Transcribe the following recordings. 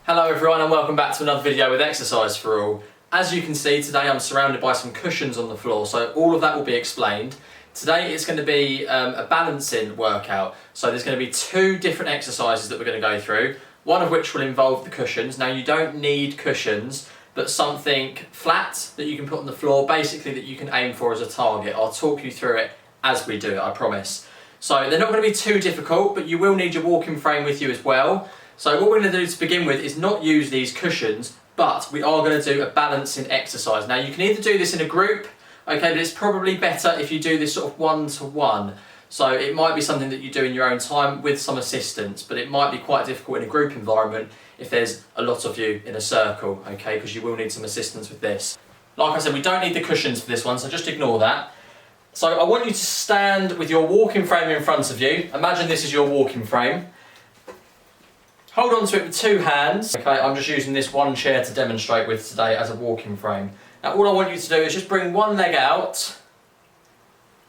Hello everyone and welcome back to another video with Exercise for All. As you can see, today I'm surrounded by some cushions on the floor, so all of that will be explained. Today it's going to be a balancing workout, so there's going to be two different exercises that we're going to go through, one of which will involve the cushions. Now you don't need cushions, but something flat that you can put on the floor, basically that you can aim for as a target. I'll talk you through it as we do it, I promise. So they're not going to be too difficult, but you will need your walking frame with you as well. So what we're going to do to begin with is not use these cushions, but we are going to do a balancing exercise. Now you can either do this in a group, okay, but it's probably better if you do this sort of one-to-one. So it might be something that you do in your own time with some assistance, but it might be quite difficult in a group environment if there's a lot of you in a circle, okay, because you will need some assistance with this. Like I said, we don't need the cushions for this one, so just ignore that. So I want you to stand with your walking frame in front of you. Imagine this is your walking frame. Hold on to it with two hands. Okay, I'm just using this one chair to demonstrate with today as a walking frame. Now all I want you to do is just bring one leg out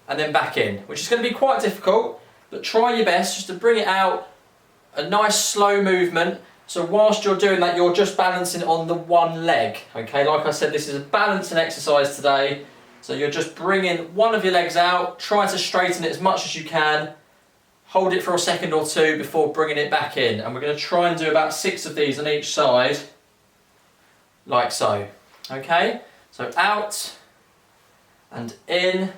and then back in, which is going to be quite difficult, but try your best just to bring it out, a nice slow movement. So whilst you're doing that, you're just balancing on the one leg. Okay, like I said, this is a balancing exercise today. So you're just bringing one of your legs out, try to straighten it as much as you can, hold it for a second or two before bringing it back in. And we're going to try and do about 6 of these on each side, like so. Okay, so out and in,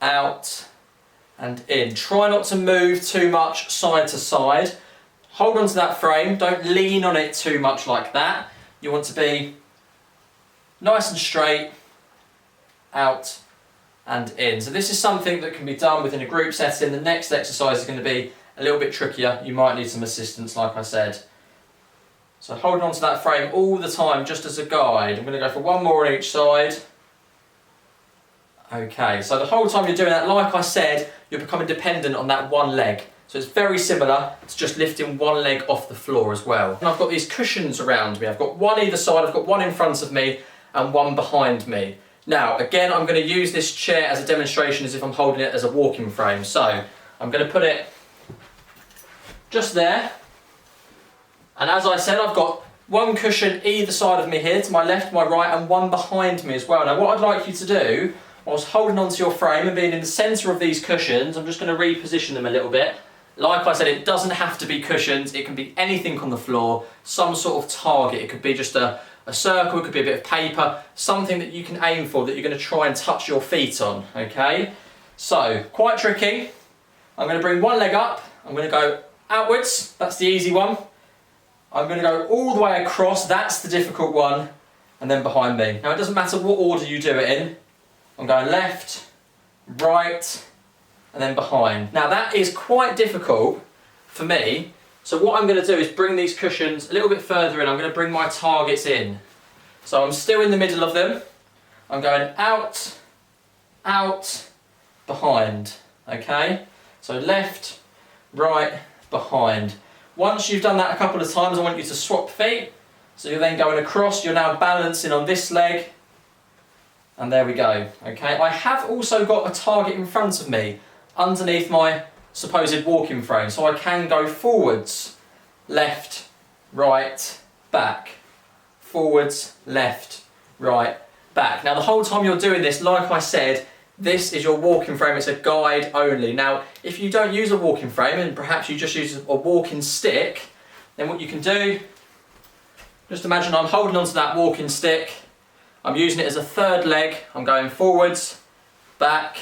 out and in. Try not to move too much side to side. Hold on to that frame, don't lean on it too much like that. You want to be nice and straight, out and in. So this is something that can be done within a group setting. The next exercise is going to be a little bit trickier. You might need some assistance, like I said. So holding on to that frame all the time, just as a guide. I'm going to go for one more on each side. Okay, so the whole time you're doing that, like I said, you're becoming dependent on that one leg. So it's very similar to just lifting one leg off the floor as well. And I've got these cushions around me. I've got one either side, I've got one in front of me and one behind me. Now, again, I'm going to use this chair as a demonstration as if I'm holding it as a walking frame. So I'm going to put it just there. And as I said, I've got one cushion either side of me here, to my left, my right, and one behind me as well. Now, what I'd like you to do, whilst holding onto your frame and being in the centre of these cushions, I'm just going to reposition them a little bit. Like I said, it doesn't have to be cushions. It can be anything on the floor, some sort of target. It could be just a circle, it could be a bit of paper, something that you can aim for that you're going to try and touch your feet on, okay? So, quite tricky. I'm going to bring one leg up, I'm going to go outwards, that's the easy one. I'm going to go all the way across, that's the difficult one, and then behind me. Now it doesn't matter what order you do it in. I'm going left, right, and then behind. Now that is quite difficult for me. So what I'm going to do is bring these cushions a little bit further in. I'm going to bring my targets in. So I'm still in the middle of them. I'm going out, out, behind. Okay? So left, right, behind. Once you've done that a couple of times, I want you to swap feet. So you're then going across. You're now balancing on this leg. And there we go. Okay? I have also got a target in front of me underneath my supposed walking frame, so I can go forwards, left, right, back, forwards, left, right, back. Now the whole time you're doing this, like I said, this is your walking frame, it's a guide only. Now if you don't use a walking frame and perhaps you just use a walking stick, then what you can do, just imagine I'm holding onto that walking stick, I'm using it as a third leg, I'm going forwards, back,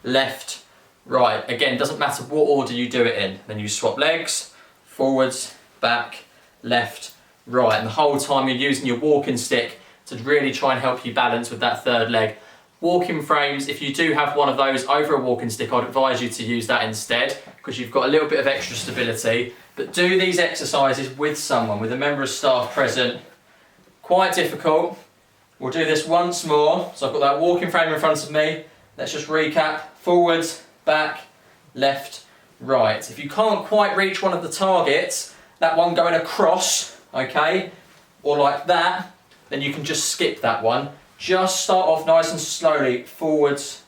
left, right. Again, doesn't matter what order you do it in. Then you swap legs, forwards, back, left, right. And the whole time you're using your walking stick to really try and help you balance with that third leg. Walking frames, if you do have one of those over a walking stick, I'd advise you to use that instead because you've got a little bit of extra stability. But do these exercises with someone, with a member of staff present. Quite difficult. We'll do this once more. So I've got that walking frame in front of me. Let's just recap. Forwards, back, left, right. If you can't quite reach one of the targets, that one going across, okay, or like that, then you can just skip that one. Just start off nice and slowly, forwards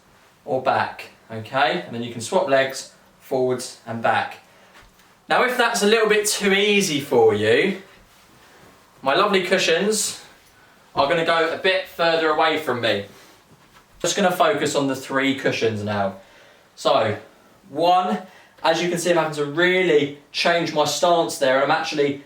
or back, okay? And then you can swap legs, forwards and back. Now if that's a little bit too easy for you, My lovely cushions are going to go a bit further away from me. Just going to focus on the 3 cushions now. So, 1, as you can see, I'm having to really change my stance there, and I'm actually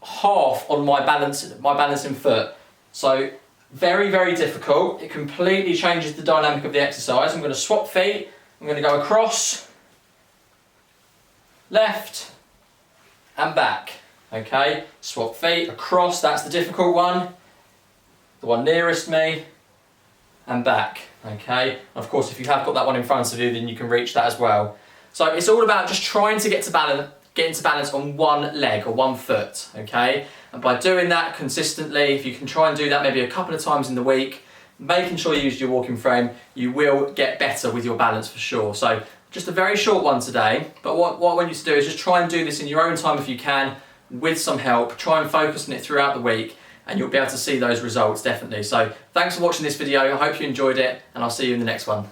half on my balancing foot. So, very, very difficult. It completely changes the dynamic of the exercise. I'm going to swap feet. I'm going to go across, left, and back. Okay, swap feet, across, that's the difficult one. The one nearest me, and back. Okay, of course, if you have got that one in front of you, then you can reach that as well. So it's all about just trying to get into balance on one leg or one foot. Okay, and by doing that consistently, if you can try and do that maybe a couple of times in the week, making sure you use your walking frame, you will get better with your balance for sure. So just a very short one today, but what I want you to do is just try and do this in your own time if you can, with some help. Try and focus on it throughout the week, and you'll be able to see those results definitely. So thanks for watching this video. I hope you enjoyed it, and I'll see you in the next one.